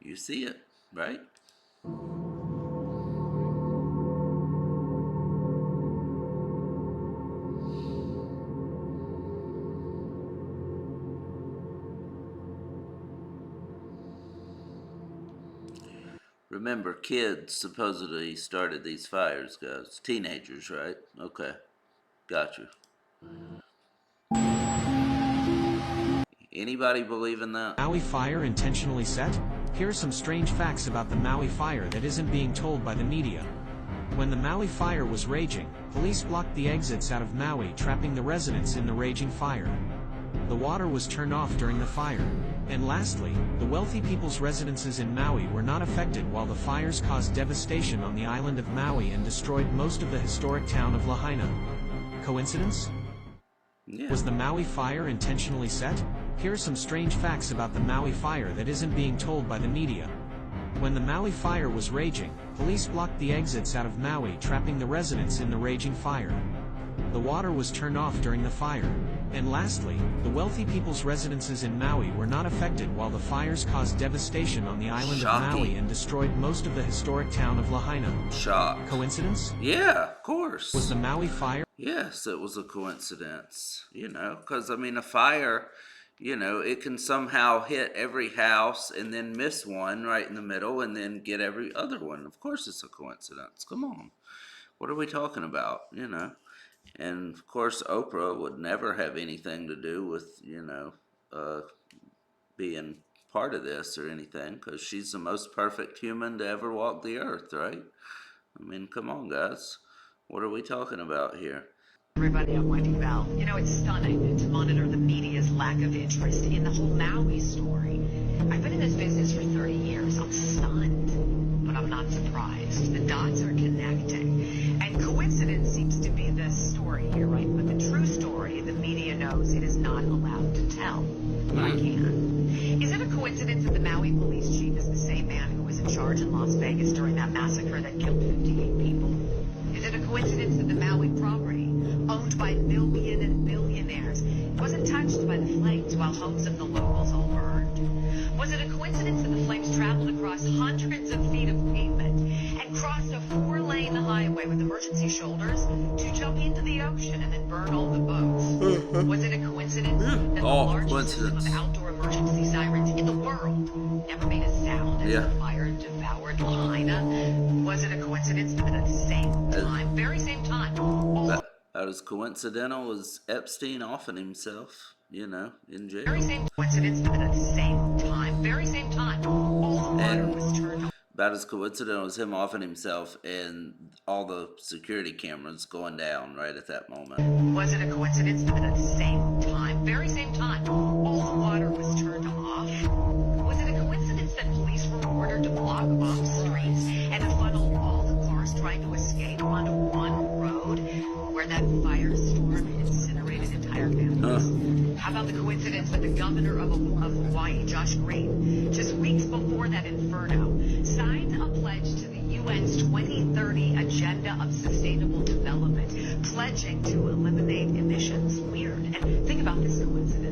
You see it, right? Remember, kids supposedly started these fires, guys. Teenagers, right? Okay, got you. Anybody believe in that? Maui fire intentionally set? Here are some strange facts about the Maui fire that isn't being told by the media. When the Maui fire was raging, police blocked the exits out of Maui, trapping the residents in the raging fire. The water was turned off during the fire. And lastly, the wealthy people's residences in Maui were not affected while the fires caused devastation on the island of Maui and destroyed most of the historic town of Lahaina. Coincidence? Yeah. Was the Maui fire intentionally set? Here are some strange facts about the Maui fire that isn't being told by the media. When the Maui fire was raging, police blocked the exits out of Maui, trapping the residents in the raging fire. The water was turned off during the fire. And lastly, the wealthy people's residences in Maui were not affected while the fires caused devastation on the island of Maui and destroyed most of the historic town of Lahaina. Shock. Coincidence? Yeah, of course. Was the Maui fire? Yes, it was a coincidence, because, a fire, it can somehow hit every house and then miss one right in the middle and then get every other one. Of course it's a coincidence. Come on. What are we talking about, And, of course, Oprah would never have anything to do with, being part of this or anything, because she's the most perfect human to ever walk the earth, right? Come on, guys. What are we talking about here? Everybody, I'm Wendy Bell. It's stunning to monitor the media's lack of interest in the whole Maui story. I've been in this business for 30 years. I'm stunned, but I'm not surprised. The dots are connecting. And coincidence seems to be the story here, right? But the true story, the media knows it is not allowed to tell. But I can. Is it a coincidence that the Maui police chief is the same man who was in charge in Las Vegas during that massacre that killed 58 people? Is it a coincidence that the Maui property, owned by million and billionaires, wasn't touched by the flames while homes of the locals all burned? Was it a coincidence that the flames traveled across hundreds of feet of pavement and crossed a 4-lane highway with emergency shoulders to jump into the ocean and then burn all the boats? Was it a coincidence that the largest system of outdoor emergency sirens in the world never made a sound as the fire devoured Lahaina? Was it a coincidence that at the same time, very same time, that was coincidental as Epstein offing himself, in jail. Very same coincidence that at the same time, very same time, all the water was turned off. About as coincidental as him offing himself and all the security cameras going down right at that moment. Was it a coincidence that at the same time, very same time, all the water was turned off? Was it a coincidence that police were ordered to block off streets and to funnel all the cars trying to escape onto one road where that firestorm incinerated entire families? How about the coincidence that the governor of Hawaii, Josh Green, just weeks before that inferno, signed a pledge to the UN's 2030 Agenda of Sustainable Development, pledging to eliminate emissions? Weird. And think about this coincidence.